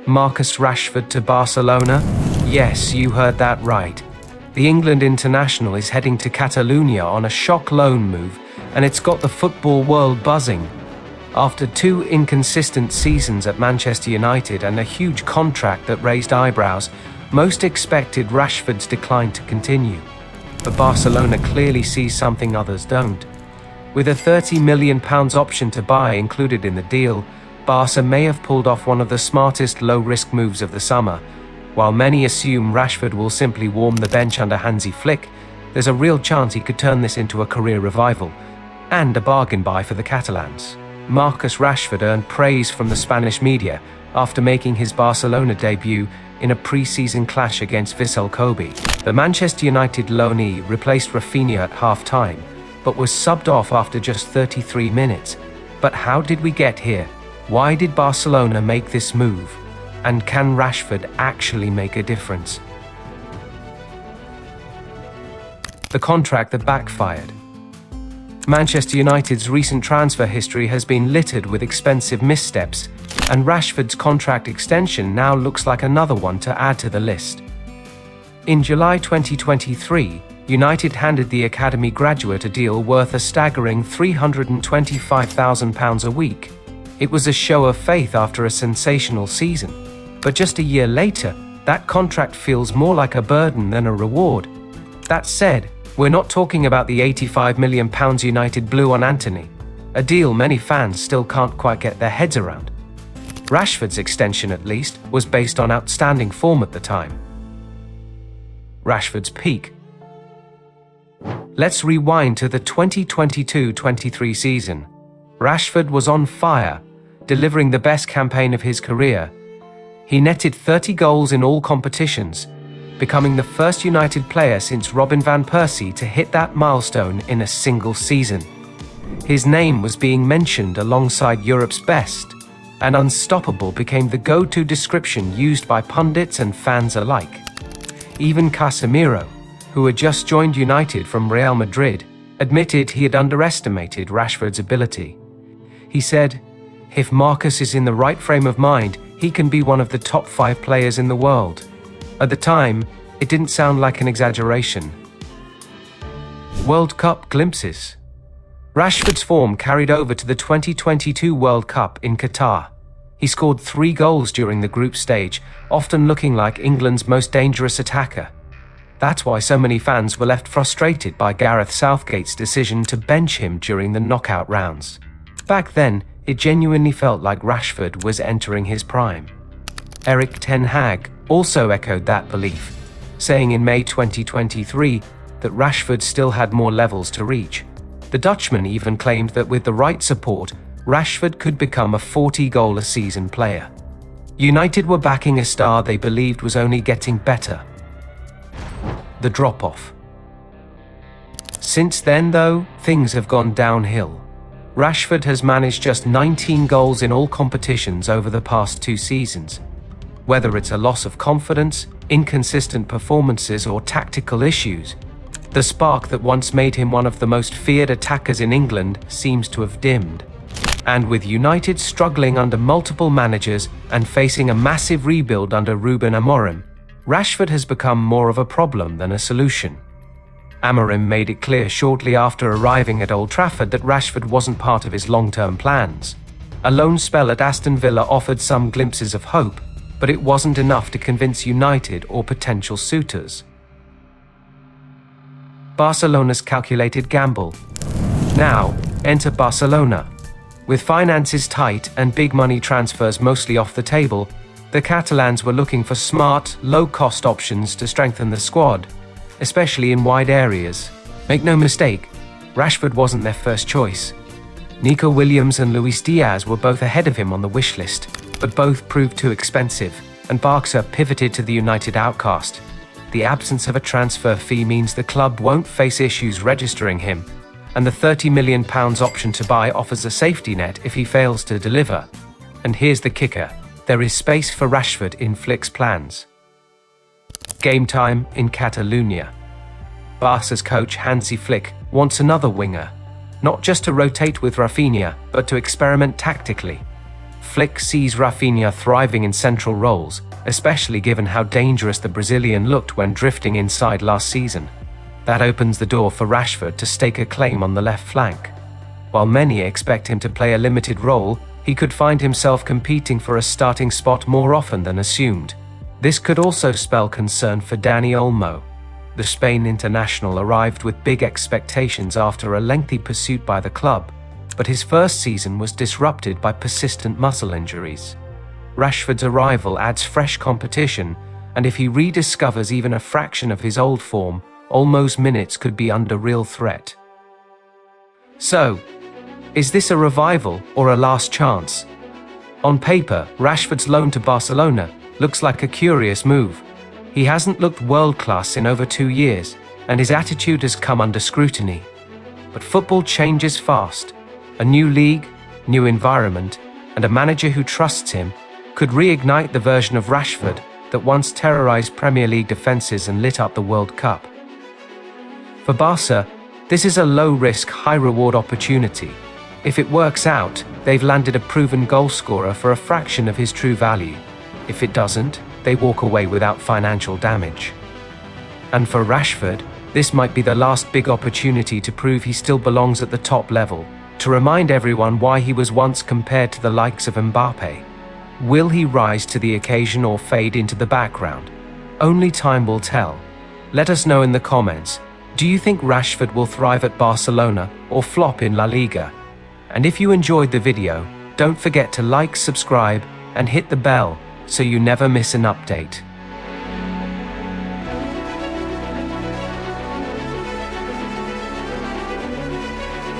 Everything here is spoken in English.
Marcus Rashford to Barcelona? Yes, you heard that right. The England international is heading to Catalonia on a shock loan move, and it's got the football world buzzing. After 2 inconsistent seasons at Manchester United and a huge contract that raised eyebrows, most expected Rashford's decline to continue. But Barcelona clearly sees something others don't. With a £30 million option to buy included in the deal, Barca may have pulled off one of the smartest low-risk moves of the summer. While many assume Rashford will simply warm the bench under Hansi Flick, there's a real chance he could turn this into a career revival, and a bargain buy for the Catalans. Marcus Rashford earned praise from the Spanish media after making his Barcelona debut in a pre-season clash against Vissel Kobe. The Manchester United loanee replaced Rafinha at half-time, but was subbed off after just 33 minutes. But how did we get here? Why did Barcelona make this move? And can Rashford actually make a difference? The contract that backfired. Manchester United's recent transfer history has been littered with expensive missteps, and Rashford's contract extension now looks like another one to add to the list. In July 2023, United handed the academy graduate a deal worth a staggering £325,000 a week. It was a show of faith after a sensational season. But just a year later, that contract feels more like a burden than a reward. That said, we're not talking about the £85 million United blew on Antony, a deal many fans still can't quite get their heads around. Rashford's extension, at least, was based on outstanding form at the time. Rashford's peak. Let's rewind to the 2022-23 season. Rashford was on fire, delivering the best campaign of his career. He netted 30 goals in all competitions, becoming the first United player since Robin van Persie to hit that milestone in a single season. His name was being mentioned alongside Europe's best, and unstoppable became the go-to description used by pundits and fans alike. Even Casemiro, who had just joined United from Real Madrid, admitted he had underestimated Rashford's ability. He said, "If Marcus is in the right frame of mind, he can be one of the top 5 players in the world." At the time, it didn't sound like an exaggeration. World Cup glimpses. Rashford's form carried over to the 2022 World Cup in Qatar. He scored 3 goals during the group stage, often looking like England's most dangerous attacker. That's why so many fans were left frustrated by Gareth Southgate's decision to bench him during the knockout rounds. Back then, it genuinely felt like Rashford was entering his prime. Erik Ten Hag also echoed that belief, saying in May 2023 that Rashford still had more levels to reach. The Dutchman even claimed that with the right support, Rashford could become a 40-goal-a-season player. United were backing a star they believed was only getting better. The drop-off. Since then, though, things have gone downhill. Rashford has managed just 19 goals in all competitions over the past 2 seasons. Whether it's a loss of confidence, inconsistent performances, or tactical issues, the spark that once made him one of the most feared attackers in England seems to have dimmed. And with United struggling under multiple managers and facing a massive rebuild under Ruben Amorim, Rashford has become more of a problem than a solution. Amorim made it clear shortly after arriving at Old Trafford that Rashford wasn't part of his long-term plans. A loan spell at Aston Villa offered some glimpses of hope, but it wasn't enough to convince United or potential suitors. Barcelona's calculated gamble. Now, enter Barcelona. With finances tight and big money transfers mostly off the table, the Catalans were looking for smart, low-cost options to strengthen the squad, especially in wide areas. Make no mistake, Rashford wasn't their first choice. Nico Williams and Luis Diaz were both ahead of him on the wish list, but both proved too expensive, and Barca pivoted to the United outcast. The absence of a transfer fee means the club won't face issues registering him, and the £30 million option to buy offers a safety net if he fails to deliver. And here's the kicker: there is space for Rashford in Flick's plans. Game time in Catalonia. Barca's coach Hansi Flick wants another winger, not just to rotate with Rafinha, but to experiment tactically. Flick sees Rafinha thriving in central roles, especially given how dangerous the Brazilian looked when drifting inside last season. That opens the door for Rashford to stake a claim on the left flank. While many expect him to play a limited role, he could find himself competing for a starting spot more often than assumed. This could also spell concern for Dani Olmo. The Spain international arrived with big expectations after a lengthy pursuit by the club, but his first season was disrupted by persistent muscle injuries. Rashford's arrival adds fresh competition, and if he rediscovers even a fraction of his old form, Olmo's minutes could be under real threat. So, is this a revival or a last chance? On paper, Rashford's loan to Barcelona looks like a curious move. He hasn't looked world-class in over 2 years, and his attitude has come under scrutiny. But football changes fast. A new league, new environment, and a manager who trusts him could reignite the version of Rashford that once terrorized Premier League defenses and lit up the World Cup. For Barca, this is a low-risk, high-reward opportunity. If it works out, they've landed a proven goalscorer for a fraction of his true value. If it doesn't, they walk away without financial damage. And for Rashford, this might be the last big opportunity to prove he still belongs at the top level, to remind everyone why he was once compared to the likes of Mbappe. Will he rise to the occasion or fade into the background? Only time will tell. Let us know in the comments. Do you think Rashford will thrive at Barcelona or flop in La Liga? And if you enjoyed the video, don't forget to like, subscribe, and hit the bell so you never miss an update.